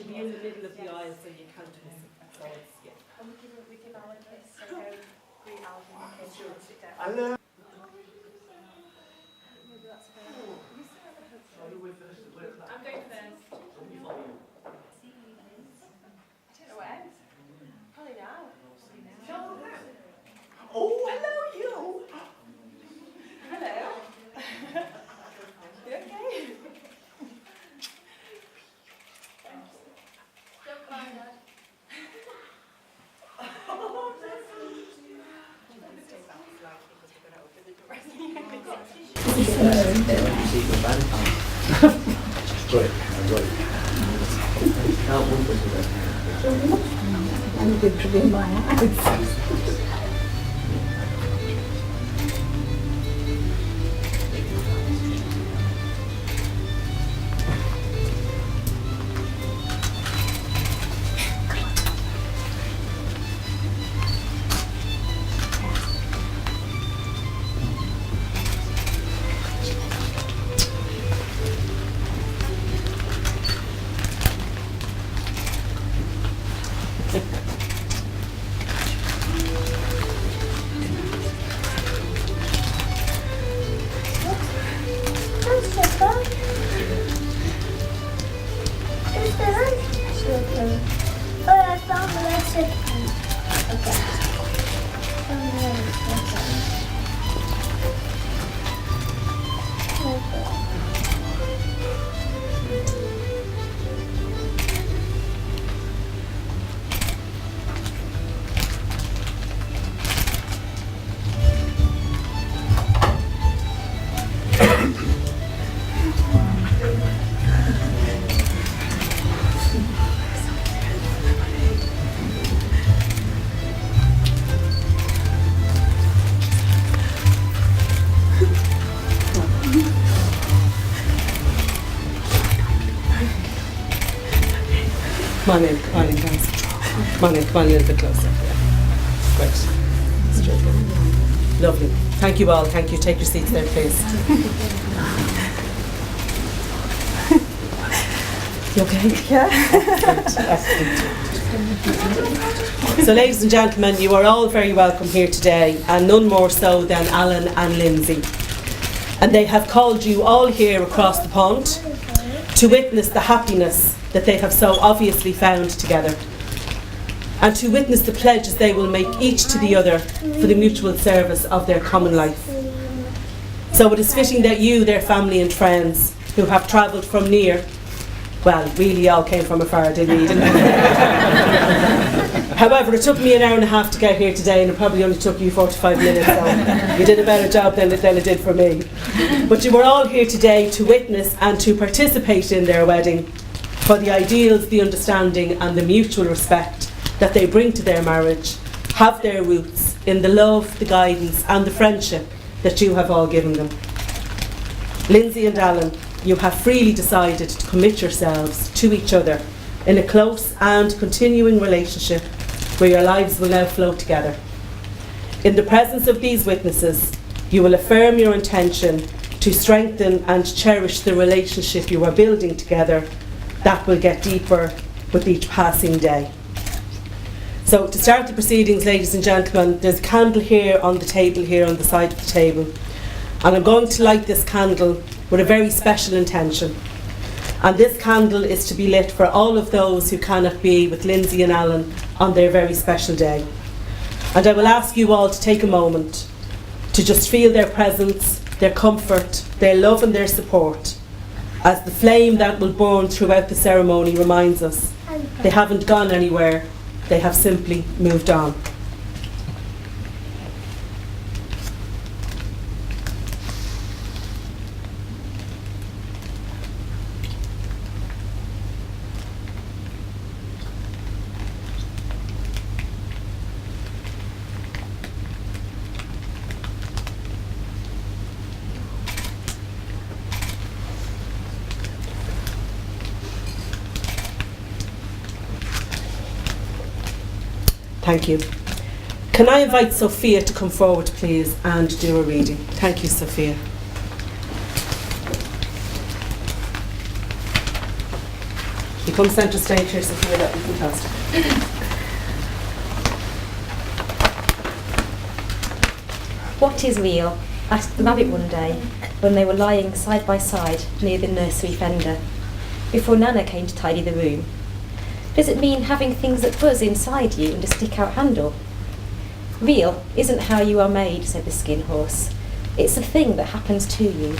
you'll be in the middle of the aisle, so you can't miss it. So it's, yeah. And we give Alan a kiss, so go greet Alan in case you want to sit down. Hello. Maybe that's a bit. I'm going first. I don't know when. Probably now. Oh, hello, you. Hello. You okay? Don't cry, Dad. I'm good to be in my eyes. Come on in, guys. Come on in, a little bit closer. Yeah. Great. Straight in. Lovely. Thank you all. Thank you. Take your seats there, please. You okay? Yeah. Excellent. So, ladies and gentlemen, you are all very welcome here today, and none more so than Alan and Lindsay. And they have called you all here across the pond to witness the happiness that they have so obviously found together, and to witness the pledges they will make each to the other for the mutual service of their common life. So it is fitting that you, their family and friends, who have travelled from near, well, really all came from afar, didn't we? However, it took me an hour and a half to get here today, and it probably only took you 45 minutes, so you did a better job than it did for me. But you were all here today to witness and to participate in their wedding, for the ideals, the understanding and the mutual respect that they bring to their marriage have their roots in the love, the guidance and the friendship that you have all given them. Lindsay and Alan, you have freely decided to commit yourselves to each other in a close and continuing relationship where your lives will now flow together. In the presence of these witnesses, you will affirm your intention to strengthen and cherish the relationship you are building together that will get deeper with each passing day. So to start the proceedings, ladies and gentlemen, there's a candle here on the table, here on the side of the table. And I'm going to light this candle with a very special intention. And this candle is to be lit for all of those who cannot be with Lindsay and Alan on their very special day. And I will ask you all to take a moment to just feel their presence, their comfort, their love and their support, as the flame that will burn throughout the ceremony reminds us they haven't gone anywhere, they have simply moved on. Thank you. Can I invite Sophia to come forward, please, and do a reading? Thank you, Sophia. You come centre stage here, Sophia, that would be fantastic. What is real? Asked the rabbit one day when they were lying side by side near the nursery fender, before Nana came to tidy the room. Does it mean having things that buzz inside you and a stick-out handle? Real isn't how you are made, said the skin horse. It's a thing that happens to you.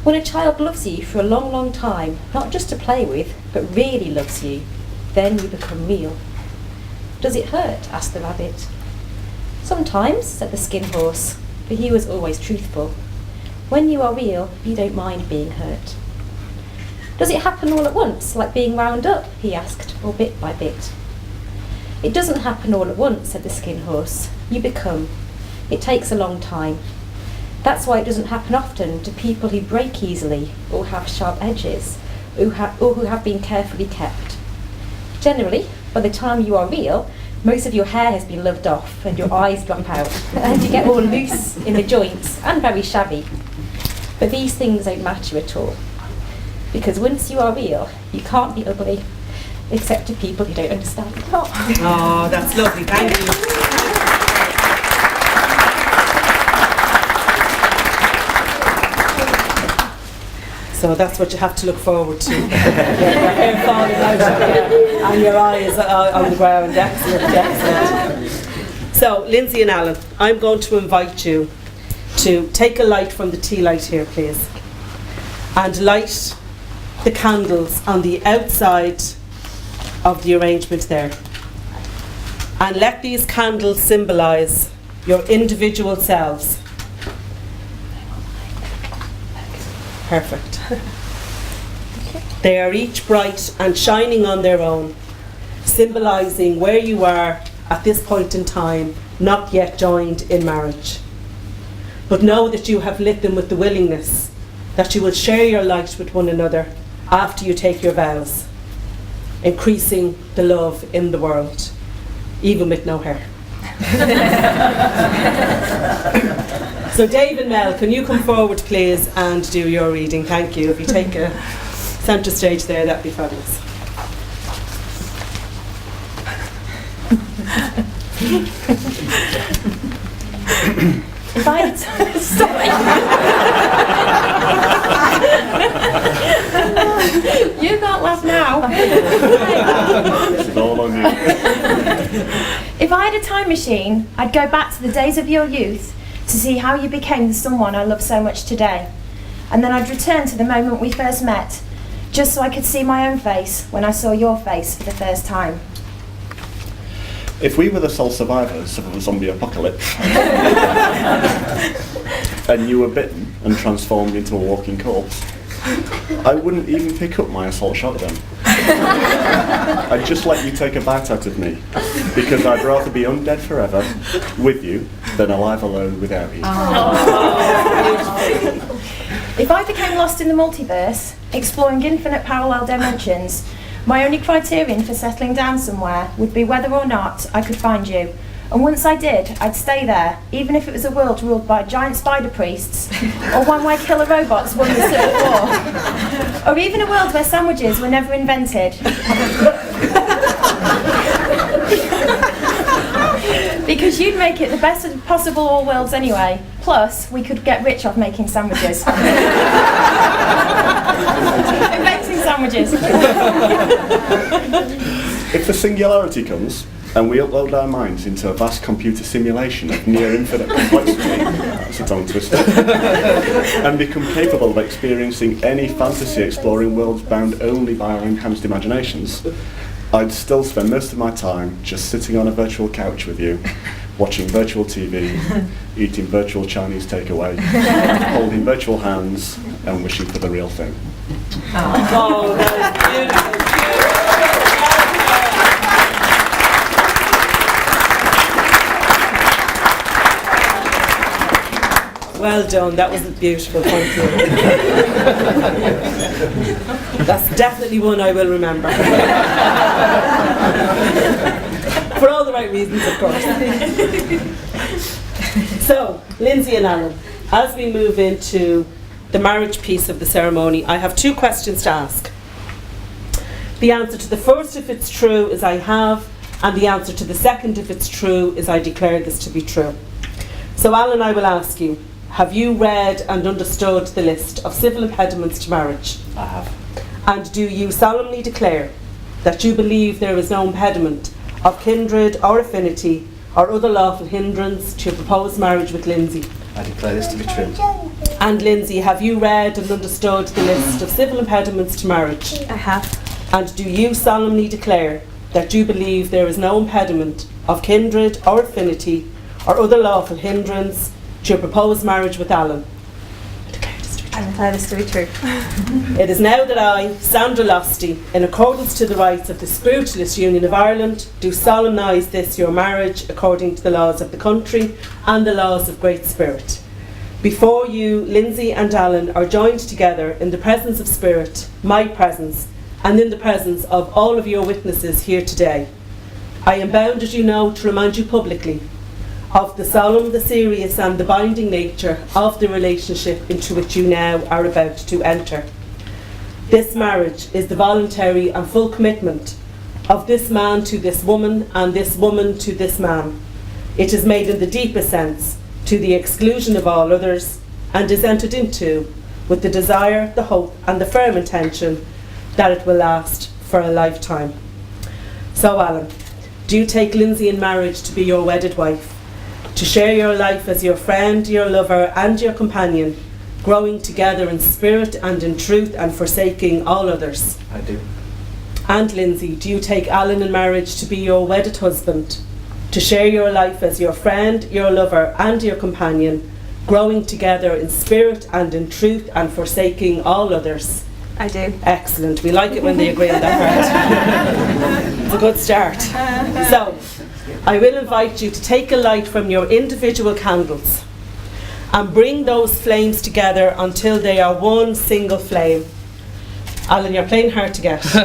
When a child loves you for a long, long time, not just to play with, but really loves you, then you become real. Does it hurt? Asked the rabbit. Sometimes, said the skin horse, for he was always truthful. When you are real, you don't mind being hurt. Does it happen all at once, like being wound up? He asked, or bit by bit. It doesn't happen all at once, said the skin horse. You become. It takes a long time. That's why it doesn't happen often to people who break easily, or have sharp edges, or who have been carefully kept. Generally, by the time you are real, most of your hair has been loved off and your eyes drop out, and you get all loose in the joints and very shabby. But these things don't matter at all. Because once you are real, you can't be ugly, except to people who don't understand. Oh, that's lovely. Thank you. So that's what you have to look forward to. Your hair falling out of you and your eyes on the ground. Excellent, excellent. So, Lindsay and Alan, I'm going to invite you to take a light from the tea light here, please, and light the candles on the outside of the arrangement there. And let these candles symbolise your individual selves. Perfect. They are each bright and shining on their own, symbolising where you are at this point in time, not yet joined in marriage. But know that you have lit them with the willingness that you will share your light with one another after you take your vows, increasing the love in the world, even with no hair. So Dave and Mel, can you come forward please and do your reading? Thank you. If you take a centre stage there, that'd be fabulous. If I had sorry. You can't laugh now. This is all on you. If I had a time machine, I'd go back to the days of your youth to see how you became the someone I love so much today. And then I'd return to the moment we first met, just so I could see my own face when I saw your face for the first time. If we were the sole survivors of a zombie apocalypse, and you were bitten and transformed into a walking corpse, I wouldn't even pick up my assault shotgun. I'd just let you take a bite out of me, because I'd rather be undead forever with you than alive alone without you. If I became lost in the multiverse, exploring infinite parallel dimensions, my only criterion for settling down somewhere would be whether or not I could find you. And once I did, I'd stay there, even if it was a world ruled by giant spider priests, or one where killer robots won the Civil War, or even a world where sandwiches were never invented. Because you'd make it the best of possible all worlds anyway. Plus, we could get rich off making sandwiches. Inventing sandwiches. If the singularity comes, and we upload our minds into a vast computer simulation of near-infinite complexity, that's a tongue twister, and become capable of experiencing any fantasy-exploring worlds bound only by our enhanced imaginations, I'd still spend most of my time just sitting on a virtual couch with you, watching virtual TV, eating virtual Chinese takeaway, holding virtual hands, and wishing for the real thing. Oh, that is beautiful. Well done, that was beautiful, thank you. That's definitely one I will remember. For all the right reasons, of course. So, Lindsay and Alan, as we move into the marriage piece of the ceremony, I have two questions to ask. The answer to the first, if it's true, is I have, and the answer to the second, if it's true, is I declare this to be true. So Alan, I will ask you, have you read and understood the list of civil impediments to marriage? I have. And do you solemnly declare that you believe there is no impediment of kindred or affinity or other lawful hindrance to your proposed marriage with Lindsay? I declare this to be true. And Lindsay, have you read and understood the list of civil impediments to marriage? I have. And do you solemnly declare that you believe there is no impediment of kindred or affinity or other lawful hindrance to your proposed marriage with Alan? I declare this to be true. It is now that I, Sandra Losty, in accordance to the rights of the Spiritualist Union of Ireland, do solemnise this your marriage according to the laws of the country and the laws of Great Spirit. Before you, Lindsay and Alan, are joined together in the presence of Spirit, my presence, and in the presence of all of your witnesses here today. I am bound, as you know, to remind you publicly of the solemn, the serious and the binding nature of the relationship into which you now are about to enter. This marriage is the voluntary and full commitment of this man to this woman and this woman to this man. It is made in the deepest sense to the exclusion of all others and is entered into with the desire, the hope and the firm intention that it will last for a lifetime. So Alan, do you take Lindsay in marriage to be your wedded wife, to share your life as your friend, your lover and your companion, growing together in spirit and in truth and forsaking all others? I do. And Lindsay, do you take Alan in marriage to be your wedded husband, to share your life as your friend, your lover and your companion, growing together in spirit and in truth and forsaking all others? I do. Excellent. We like it when they agree on that part. It's a good start. So, I will invite you to take a light from your individual candles and bring those flames together until they are one single flame. Alan, you're playing hard to get. People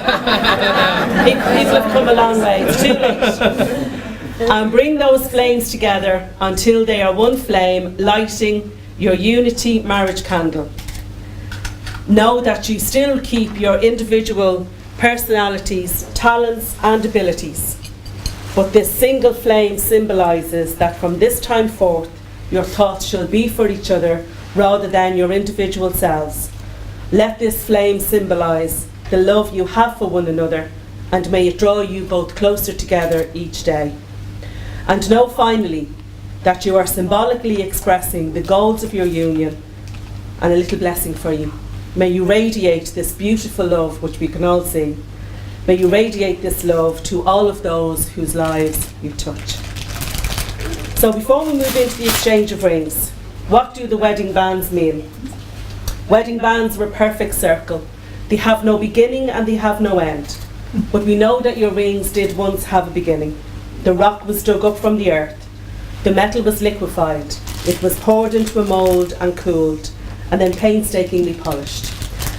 have come a long way. It's too late. And bring those flames together until they are one flame, lighting your unity marriage candle. Know that you still keep your individual personalities, talents and abilities. But this single flame symbolises that from this time forth your thoughts shall be for each other rather than your individual selves. Let this flame symbolise the love you have for one another, and may it draw you both closer together each day. And know finally that you are symbolically expressing the goals of your union, and a little blessing for you. May you radiate this beautiful love which we can all see. May you radiate this love to all of those whose lives you touch. So before we move into the exchange of rings, what do the wedding bands mean? Wedding bands are a perfect circle. They have no beginning and they have no end. But we know that your rings did once have a beginning. The rock was dug up from the earth. The metal was liquefied. It was poured into a mould and cooled, and then painstakingly polished.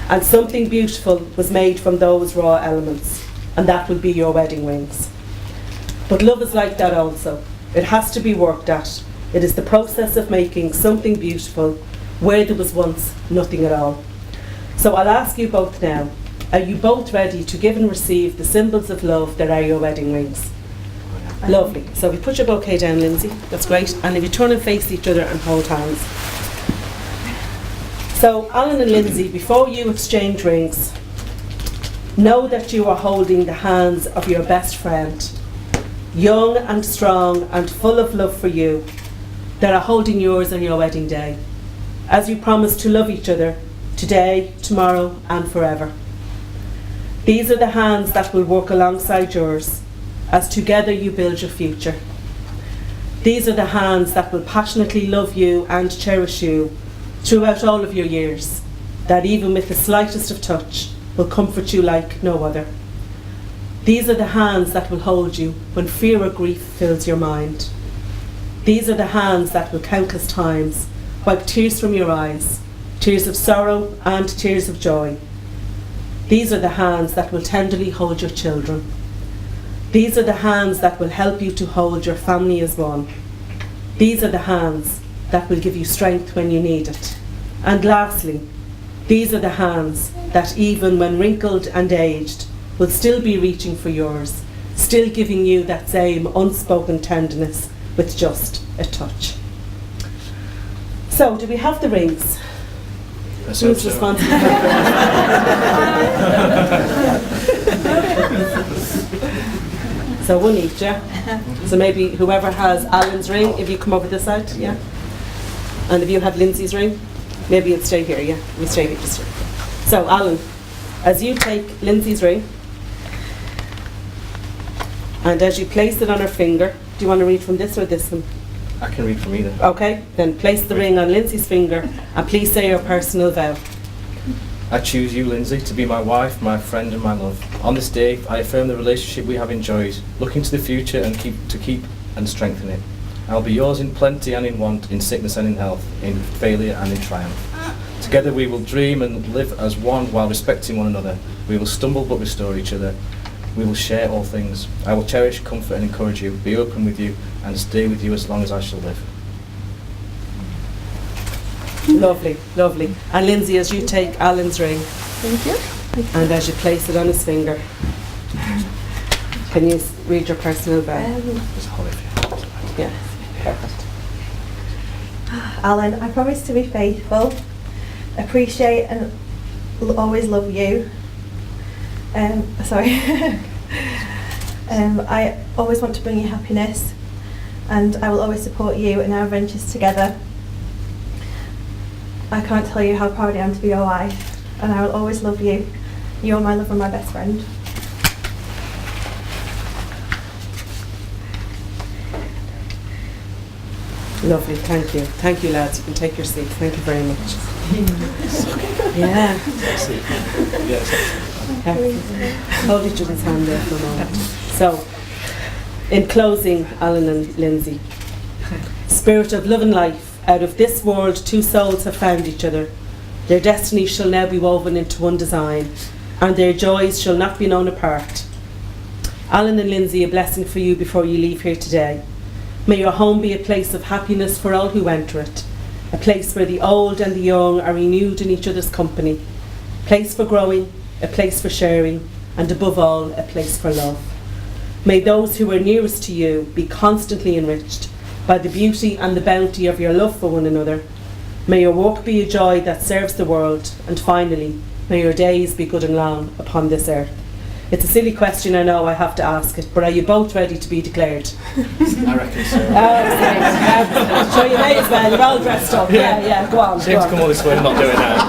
And something beautiful was made from those raw elements, and that will be your wedding rings. But love is like that also. It has to be worked at. It is the process of making something beautiful where there was once nothing at all. So I'll ask you both now, are you both ready to give and receive the symbols of love that are your wedding rings? Lovely. So if you put your bouquet down, Lindsay, that's great. And if you turn and face each other and hold hands. So, Alan and Lindsay, before you exchange rings, know that you are holding the hands of your best friend, young and strong and full of love for you, that are holding yours on your wedding day, as you promise to love each other today, tomorrow and forever. These are the hands that will work alongside yours, as together you build your future. These are the hands that will passionately love you and cherish you throughout all of your years, that even with the slightest of touch will comfort you like no other. These are the hands that will hold you when fear or grief fills your mind. These are the hands that will countless times wipe tears from your eyes, tears of sorrow and tears of joy. These are the hands that will tenderly hold your children. These are the hands that will help you to hold your family as one. These are the hands that will give you strength when you need it. And lastly, these are the hands that even when wrinkled and aged, will still be reaching for yours, still giving you that same unspoken tenderness with just a touch. So, do we have the rings? Who's responsible? So one each, yeah? So maybe whoever has Alan's ring, if you come over this side, yeah? And if you have Lindsay's ring, maybe you'll stay here, yeah? We stay here just here. So Alan, as you take Lindsay's ring, and as you place it on her finger, do you want to read from this or this one? I can read from either. Okay, then place the ring on Lindsay's finger and please say your personal vow. I choose you, Lindsay, to be my wife, my friend and my love. On this day, I affirm the relationship we have enjoyed, looking to the future and keep and strengthen it. I will be yours in plenty and in want, in sickness and in health, in failure and in triumph. Together we will dream and live as one while respecting one another. We will stumble but restore each other. We will share all things. I will cherish, comfort and encourage you, be open with you and stay with you as long as I shall live. Lovely, lovely. And Lindsay, as you take Alan's ring, Thank you. and as you place it on his finger, can you read your personal vow? There's a holly for you. Yeah, perfect. Alan, I promise to be faithful, appreciate and always love you. I always want to bring you happiness and I will always support you in our ventures together. I can't tell you how proud I am to be your wife and I will always love you. You're my love and my best friend. Lovely, thank you. Thank you, lads. You can take your seats. Thank you very much. Yeah. Hold each other's hand there for a moment. So, in closing, Alan and Lindsay, spirit of love and life, out of this world two souls have found each other. Their destinies shall now be woven into one design, and their joys shall not be known apart. Alan and Lindsay, a blessing for you before you leave here today. May your home be a place of happiness for all who enter it, a place where the old and the young are renewed in each other's company, a place for growing, a place for sharing, and above all, a place for love. May those who are nearest to you be constantly enriched by the beauty and the bounty of your love for one another. May your work be a joy that serves the world, and finally, may your days be good and long upon this earth. It's a silly question, I know, I have to ask it, but are you both ready to be declared? I reckon so. So you may as well, you're all dressed up. Yeah, go on. Shame to come all this way and not do it now.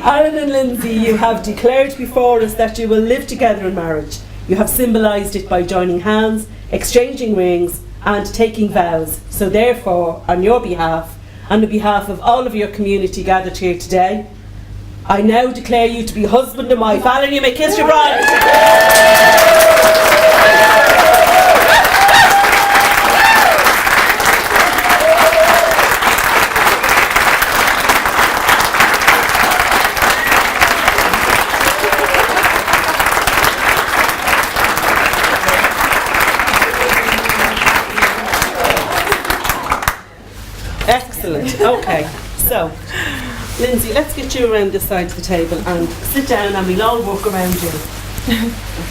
Alan and Lindsay, you have declared before us that you will live together in marriage. You have symbolised it by joining hands, exchanging rings and taking vows. So therefore, on your behalf and on behalf of all of your community gathered here today, I now declare you to be husband and wife. Alan, you may kiss your bride. Excellent. Okay. So, Lindsay, let's get you around this side of the table and sit down and we'll all walk around you.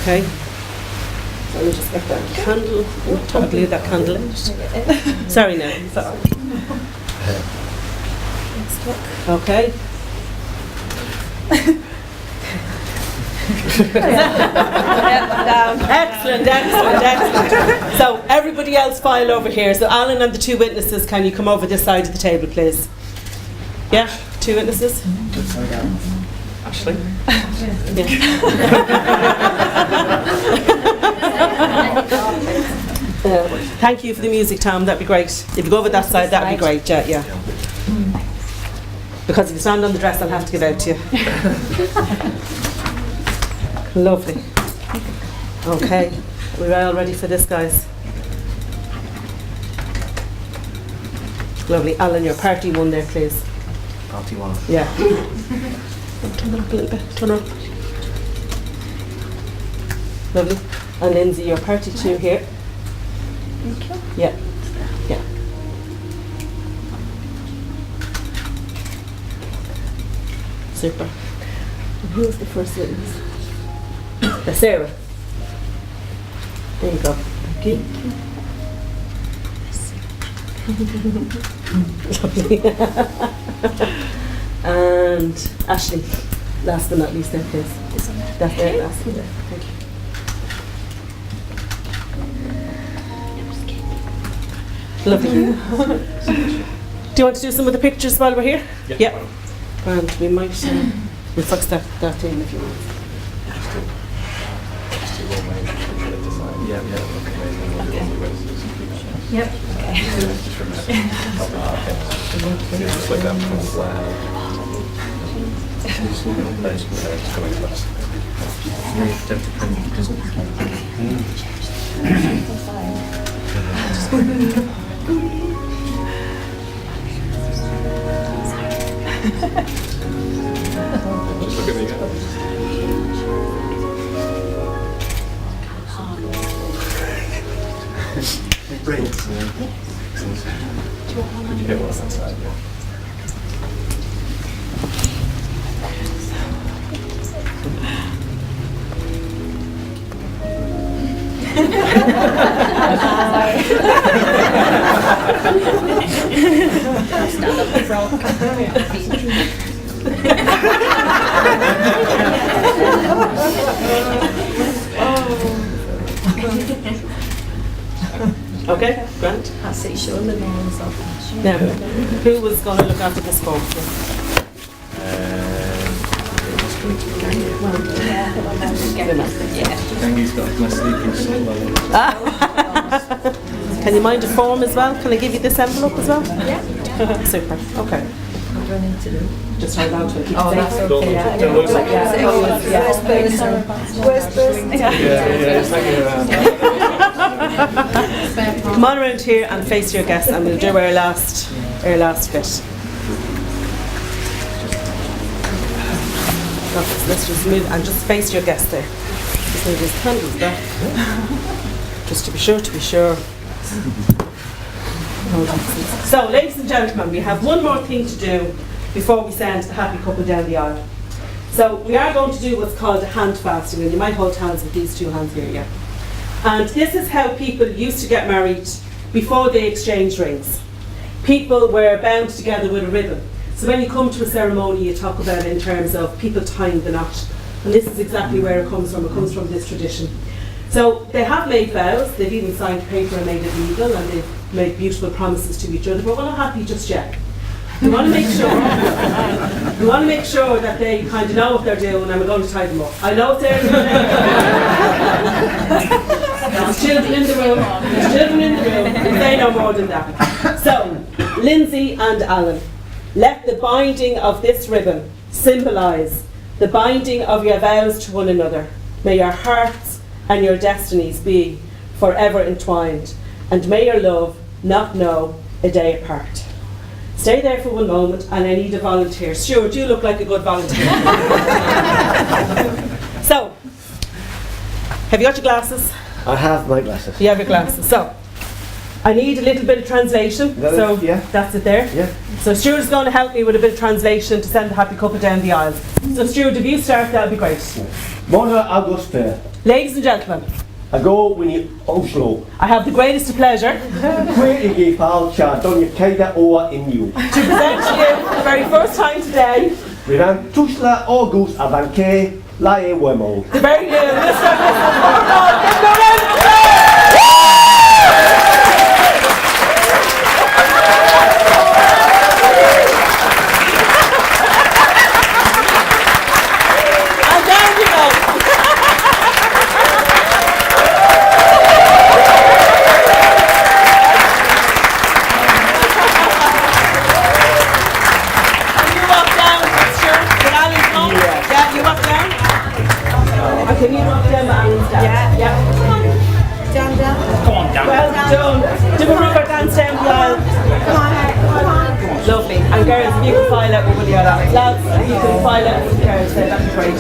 Okay? So let me just get that candle. I'll leave that candle out. Sorry now. Sorry. Okay. Excellent, excellent, excellent. So everybody else file over here. So Alan and the two witnesses, can you come over this side of the table, please? Yeah, two witnesses. Ashley? Thank you for the music, Tom. That'd be great. If you go over that side, that'd be great. Yeah. Because if you stand on the dress, I'll have to give out to you. Lovely. Okay, we're all ready for this, guys. Lovely. Alan, your party one there, please. Party one. Yeah. Turn it up a little bit. Turn her up. Lovely. And Lindsay, your party two here. Thank you. Yeah. Super. Who was the first witness? Sarah. There you go. Thank you. Lovely. And Ashley, last but not least, there, please. That's there, last one there. Thank you. Lovely. Do you want to do some of the pictures while we're here? Yeah. And we might we'll fix that in if you want. Yep. Just like that from the flag. Just look at me. Brilliant. Could you hit one on that side? Yeah. Stand up and rock. Okay, Grant. I see Sean the names of. Now, who was going to look after this form? Gangi's got my sleeping soul. Can you mind a form as well? Can I give you this envelope as well? Yeah. Super. Okay. What do I need to do? Just hold on to it. Oh, that's Don't okay. look- Yeah, don't lose it. Worst person. Worst person. It's like Come on around here and face your guests, and we'll do our last bit. Let's just move and just face your guest there. Just move his candles back. Just to be sure. So, ladies and gentlemen, we have one more thing to do before we send the happy couple down the aisle. So, we are going to do what's called a hand fasting, and you might hold hands with these two hands here, yeah. And this is how people used to get married before they exchanged rings. People were bound together with a ribbon. So when you come to a ceremony, you talk about it in terms of people tying the knot. And this is exactly where it comes from. It comes from this tradition. So they have made vows, they've even signed paper and made it legal, and they've made beautiful promises to each other, but we're not happy just yet. We want to make sure that they kind of know what they're doing, and we're going to tie them up. I know it's early. There's children in the room, they know more than that. So, Lindsay and Alan, let the binding of this ribbon symbolise the binding of your vows to one another. May your hearts and your destinies be forever entwined, and may your love not know a day apart. Stay there for one moment, and I need a volunteer. Stuart, you look like a good volunteer. So, have you got your glasses? I have my glasses. You have your glasses. So, I need a little bit of translation. That So, is- yeah. that's it there. Yeah. So, Stuart's going to help me with a bit of translation to send the happy couple down the aisle. So, Stuart, if you start, that would be great. Mona Augusta, Ladies and gentlemen, ago when you Oslo, I have the greatest of pleasure Quirigi Falcha, Donya Kaida Oa in you. to present to you for the very first time today Viran Tusla August Avanke Lae Wemo. the very new Mr. and Mrs. Morgan. Give them a round of applause. And down you go. And you walk down, sure, with Alan's mum? Yeah, you walk down? Okay, you walk down with Alan's dad? Yeah. Down. Well done. Do a rubber dance down the aisle. Come on. Lovely. And girls, if you can file out with one of your lads, if you can file out with the girls, that'd be great.